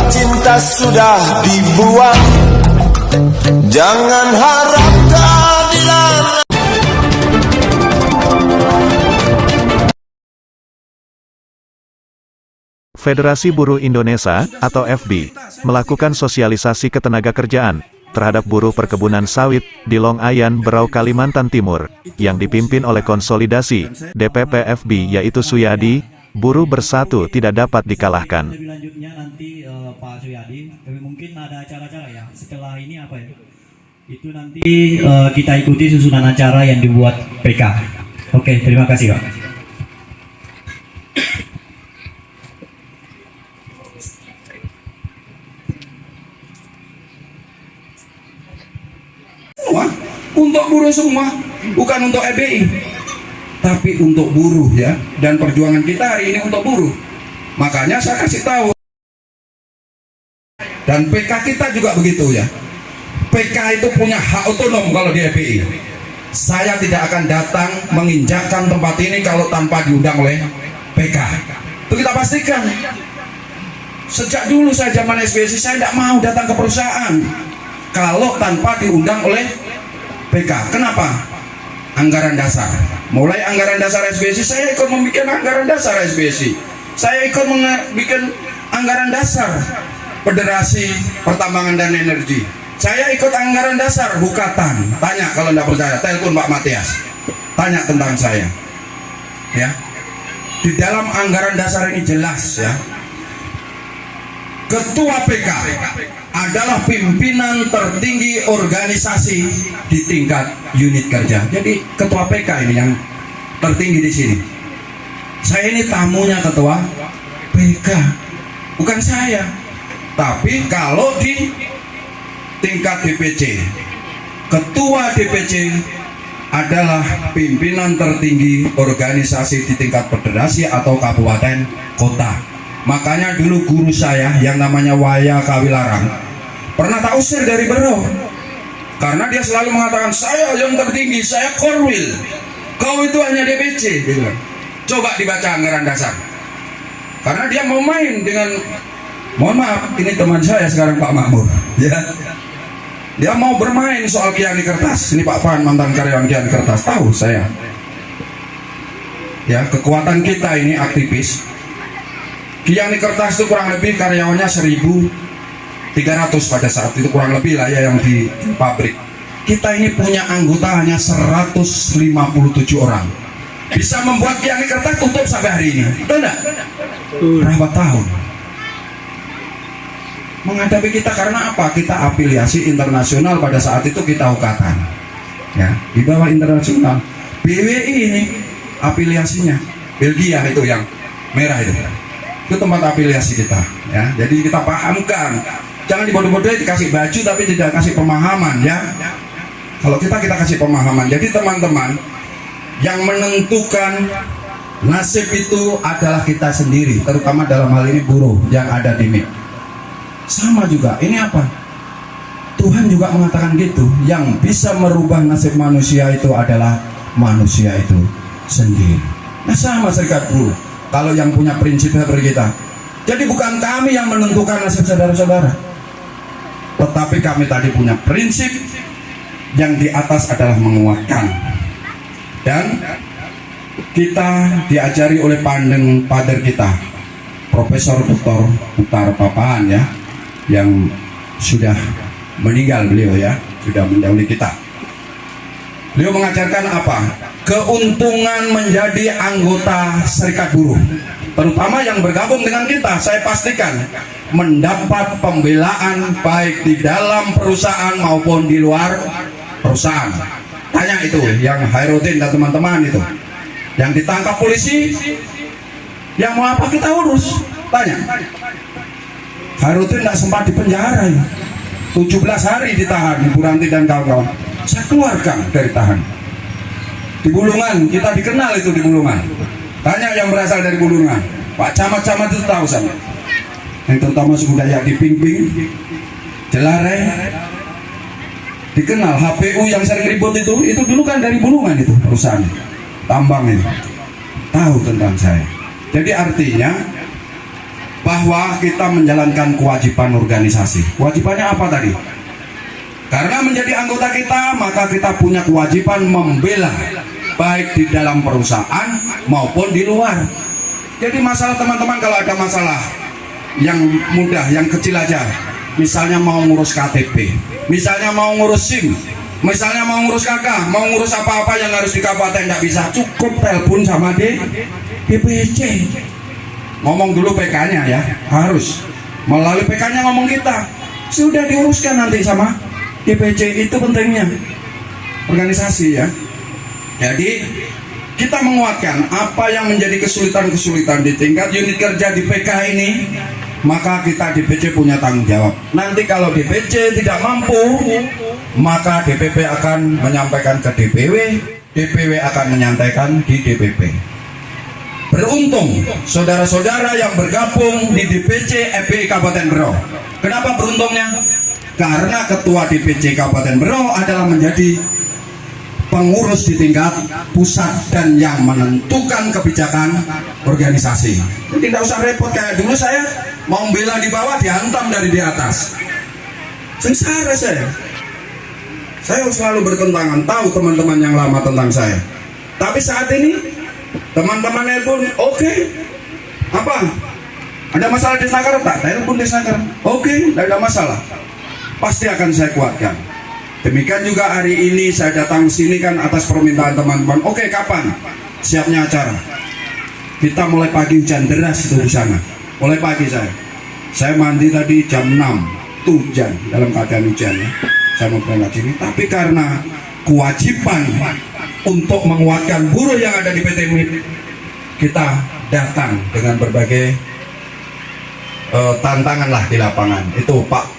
cinta sudah dibuang, jangan harap keadilan. Federasi Buruh Indonesia, atau FB, melakukan sosialisasi ketenagakerjaan terhadap buruh perkebunan sawit di Long Ayan, Berau, Kalimantan Timur, yang dipimpin oleh konsolidasi DPP FB yaitu Suyadi. Buruh bersatu tidak dapat dikalahkan. Lebih lanjutnya nanti Pak Suyadi, mungkin ada acara-acara ya setelah ini apa ya? Itu nanti kita ikuti susunan acara yang dibuat PK. Oke, terima kasih Pak. Untuk buruh semua, bukan untuk EBI, tapi untuk buruh ya. Dan perjuangan kita hari ini untuk buruh. Makanya saya kasih tahu. Dan PK kita juga begitu ya. PK itu punya hak otonom kalau di EBI. Saya tidak akan datang menginjakkan tempat ini kalau tanpa diundang oleh PK. Itu kita pastikan. Sejak dulu saya zaman SBSI saya tidak mau datang ke perusahaan kalau tanpa diundang oleh PK. Kenapa? Anggaran dasar. Mulai anggaran dasar SBSI, saya ikut membuat anggaran dasar SBSI. Saya ikut membuat anggaran dasar Federasi Pertambangan dan Energi. Saya ikut anggaran dasar Hukatan. Tanya kalau tidak percaya, telepon Pak Matias. Tanya tentang saya. Ya. Di dalam anggaran dasar ini jelas ya. Ketua PK adalah pimpinan tertinggi organisasi di tingkat unit kerja. Jadi ketua PK ini yang tertinggi di sini. Saya ini tamunya ketua PK, bukan saya. Tapi kalau di tingkat DPC, ketua DPC adalah pimpinan tertinggi organisasi di tingkat federasi atau kabupaten kota. Makanya dulu guru saya yang namanya Waya Kawilarang pernah tak usir dari Berau karena dia selalu mengatakan saya yang tertinggi, saya korwil, kau itu hanya DPC. Dia bilang. Coba dibaca anggaran dasar karena dia mau main dengan, mohon maaf ini teman saya sekarang Pak Makmur ya, dia mau bermain soal Kiani Kertas. Ini Pak Pan mantan karyawan Kiani Kertas, tahu saya ya. Kekuatan kita ini aktivis Kiani Kertas itu kurang lebih karyawannya 1.300 pada saat itu, kurang lebih lah ya yang di pabrik. Kita ini punya anggota hanya 157 orang. Bisa membuat Kiani Kertas tutup sampai hari ini. Betul enggak? Berapa tahun? Menghadapi kita karena apa? Kita afiliasi internasional pada saat itu kita Hukatan. Ya, di bawah internasional. BWI ini afiliasinya Belgia itu yang merah itu tempat afiliasi kita ya. Jadi kita pahamkan, jangan dibodoh-bodohi dikasih baju tapi tidak kasih pemahaman ya. Kalau kita kasih pemahaman. Jadi teman-teman, yang menentukan nasib itu adalah kita sendiri, terutama dalam hal ini buruh yang ada di MIP. Sama juga, ini apa? Tuhan juga mengatakan gitu, yang bisa merubah nasib manusia itu adalah manusia itu sendiri. Nah sama serikat buruh, kalau yang punya prinsip seperti kita. Jadi bukan kami yang menentukan nasib saudara-saudara, tetapi kami tadi punya prinsip yang di atas adalah menguatkan. Dan kita diajari oleh pader kita, Profesor Dr. Uttar Papahan ya, yang sudah meninggal beliau ya, sudah mendahului kita. Beliau mengajarkan apa? Keuntungan menjadi anggota serikat buruh, terutama yang bergabung dengan kita, saya pastikan mendapat pembelaan baik di dalam perusahaan maupun di luar perusahaan. Tanya itu yang Hairudin dan teman-teman itu yang ditangkap polisi, yang mau apa kita urus. Tanya, Hairudin tidak sempat dipenjara ya. 17 hari ditahan, Ibu Ranti dan kawan-kawan. Saya keluarkan dari tahan. Di Bulungan, kita dikenal itu di Bulungan. Tanya yang berasal dari Bulungan, Pak Camat-camat itu tahu sama. Yang terutama suku Dayak di Pingping, Jelare, dikenal. HPU yang sering ribut itu dulu kan dari Bulungan itu perusahaan tambang ini. Tahu tentang saya. Jadi artinya bahwa kita menjalankan kewajiban organisasi. Kewajibannya apa tadi? Karena menjadi anggota kita, maka kita punya kewajiban membela, baik di dalam perusahaan maupun di luar. Jadi masalah teman-teman, kalau ada masalah yang mudah, yang kecil aja, misalnya mau ngurus KTP, misalnya mau ngurus SIM, misalnya mau ngurus KK, mau ngurus apa-apa yang harus di kabupaten, tidak bisa, cukup telepon sama DPC. Ngomong dulu PK-nya ya, harus melalui PK-nya ngomong kita, sudah diuruskan nanti sama DPC. Itu pentingnya organisasi ya. Jadi kita menguatkan apa yang menjadi kesulitan-kesulitan di tingkat unit kerja di PK ini, maka kita DPC punya tanggung jawab. Nanti kalau DPC tidak mampu, maka DPP akan menyampaikan ke DPW, DPW akan menyampaikan di DPP. Beruntung saudara-saudara yang bergabung di DPC FPI Kabupaten Berau. Kenapa beruntungnya? Karena ketua DPC Kabupaten Berau adalah menjadi pengurus di tingkat pusat dan yang menentukan kebijakan organisasi. Jadi tidak usah repot kayak dulu saya mau bela di bawah dihantam dari di atas. Sengsara saya. Saya selalu bertentangan, tahu teman-teman yang lama tentang saya. Tapi saat ini teman-temannya pun oke. Apa? Ada masalah di Snaker? Tak, telepon di Snaker. Oke, tidak ada masalah. Pasti akan saya kuatkan. Demikian juga hari ini saya datang sini kan atas permintaan teman-teman. Oke, kapan siapnya acara? Kita mulai pagi, hujan deras itu di sana. Mulai pagi saya mandi tadi jam 6 tuh hujan, dalam keadaan hujan ya. Saya mau berangkat sini, tapi karena kewajiban untuk menguatkan buruh yang ada di PT MIP, kita datang dengan berbagai tantangan lah di lapangan. Itu Pak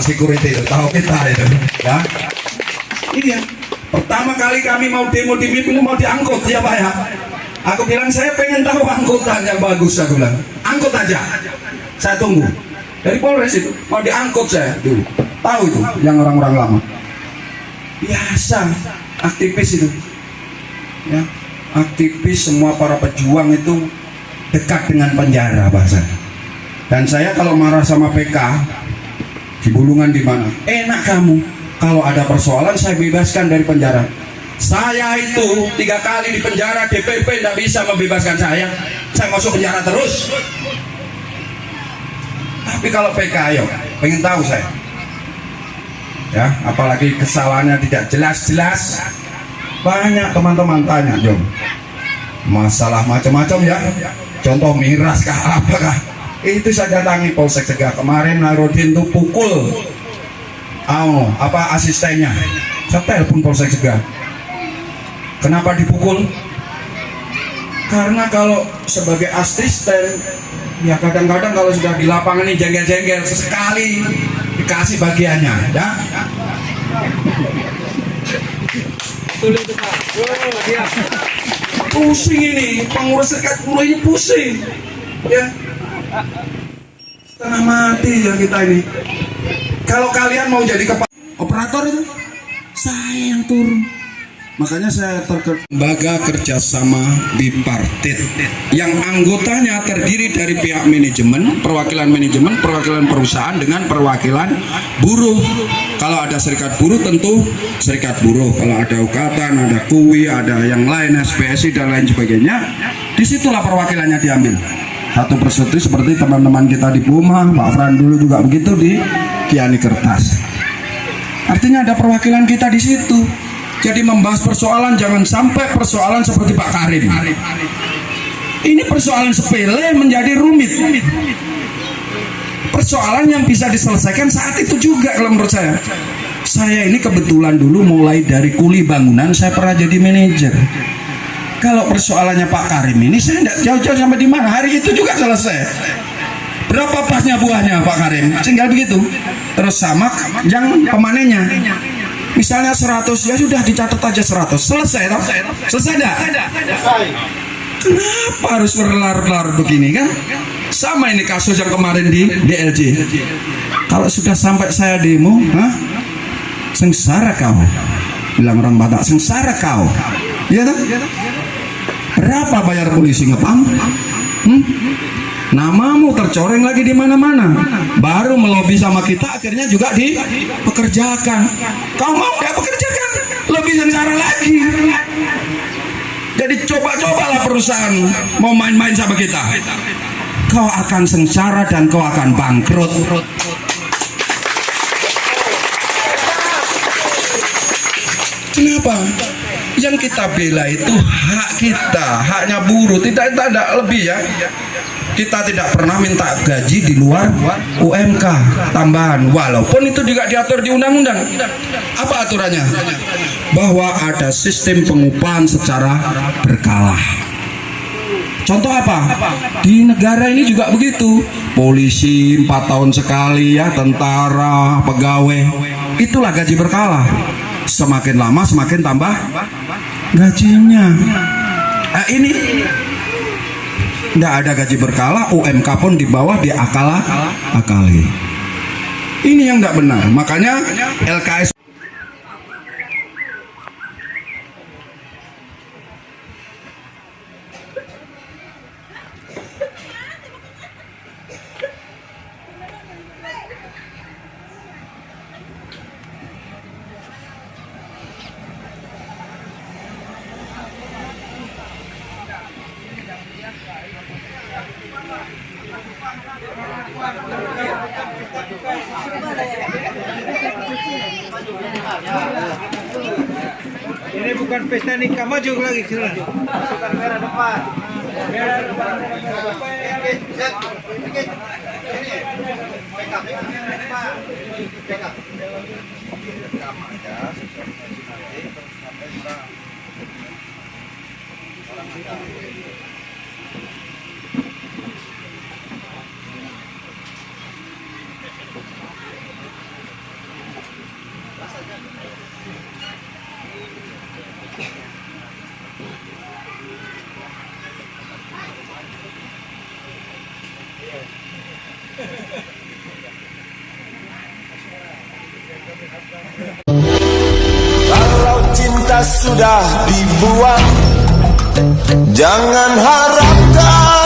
security itu tahu kita itu ya. Ini ya, pertama kali kami mau demo di MIP ini mau diangkut ya Pak ya. Aku bilang saya pengen tahu angkutan yang bagus, aku bilang angkut aja, saya tunggu dari Polres itu mau diangkut saya dulu. Tahu itu yang orang-orang lama biasa aktivis itu ya, aktivis semua para pejuang itu dekat dengan penjara bahasa. Dan saya kalau marah sama PK di Bulungan di mana, enak kamu kalau ada persoalan saya bebaskan dari penjara. Saya itu 3 kali di penjara, DPP tidak bisa membebaskan saya masuk penjara terus. Tapi kalau PK ayo pengen tahu saya ya, apalagi kesalahannya tidak jelas-jelas, banyak teman-teman tanya Jom, masalah macam-macam ya, contoh miras kah apakah, itu saya datangi Polsek Cegah. Kemarin Narudin tuh pukul asistennya, saya telepon Polsek Cegah. Kenapa dipukul? Karena kalau sebagai asisten ya kadang-kadang kalau sudah di lapangan ini jengkel-jengkel, sesekali dikasih bagiannya ya. Pusing ini pengurus serikat buruh ini, pusing ya, setengah mati ya kita ini. Kalau kalian mau jadi kepala operator itu saya yang turun. Makanya saya lembaga kerjasama bipartit yang anggotanya terdiri dari pihak manajemen, perwakilan perusahaan dengan perwakilan buruh. Kalau ada serikat buruh tentu serikat buruh, kalau ada ukatan, ada KUI, ada yang lain, SPSI dan lain sebagainya, disitulah perwakilannya diambil satu persatu, seperti teman-teman kita di Puma, Pak Fran dulu juga begitu di Kiani Kertas. Artinya ada perwakilan kita di situ. Jadi membahas persoalan jangan sampai persoalan seperti Pak Karim. Ini persoalan sepele menjadi rumit. Persoalan yang bisa diselesaikan saat itu juga kalau menurut saya. Saya ini kebetulan dulu mulai dari kuli bangunan, saya pernah jadi manajer. Kalau persoalannya Pak Karim ini saya tidak jauh-jauh sampai di mana. Hari itu juga selesai. Berapa pasnya buahnya Pak Karim? Tinggal begitu. Terus sama yang pemanennya. Misalnya 100, ya sudah dicatat aja 100. Selesai toh? Selesai enggak? Kenapa harus berlarut-larut begini kan? Sama ini kasus yang kemarin di DLJ. Kalau sudah sampai saya demo, sengsara kau. Bilang orang Batak, sengsara kau. Iya toh? Berapa bayar polisi ngepam? namamu tercoreng lagi di mana-mana, baru melobi sama kita, akhirnya juga dipekerjakan. Kau mau nggak pekerjakan, lebih sengsara lagi. Jadi coba-cobalah perusahaan mau main-main sama kita, kau akan sengsara dan kau akan bangkrut. Kenapa? Yang kita bela itu hak kita, haknya buruh, tidak ada lebih ya. Kita tidak pernah minta gaji di luar UMK tambahan, walaupun itu juga diatur di undang-undang. Apa aturannya? Bahwa ada sistem pengupahan secara berkala. Contoh apa? Di negara ini juga begitu. Polisi 4 tahun sekali ya, tentara, pegawai, itulah gaji berkala. Semakin lama semakin tambah gajinya. Ini tidak ada gaji berkala, UMK pun di bawah diakali. Ini yang tidak benar. Makanya LKS ini bukan pesta nikah, maju lagi sini. Masukkan merah depan. Merah depan. Kalau cinta sudah dibuang, jangan harap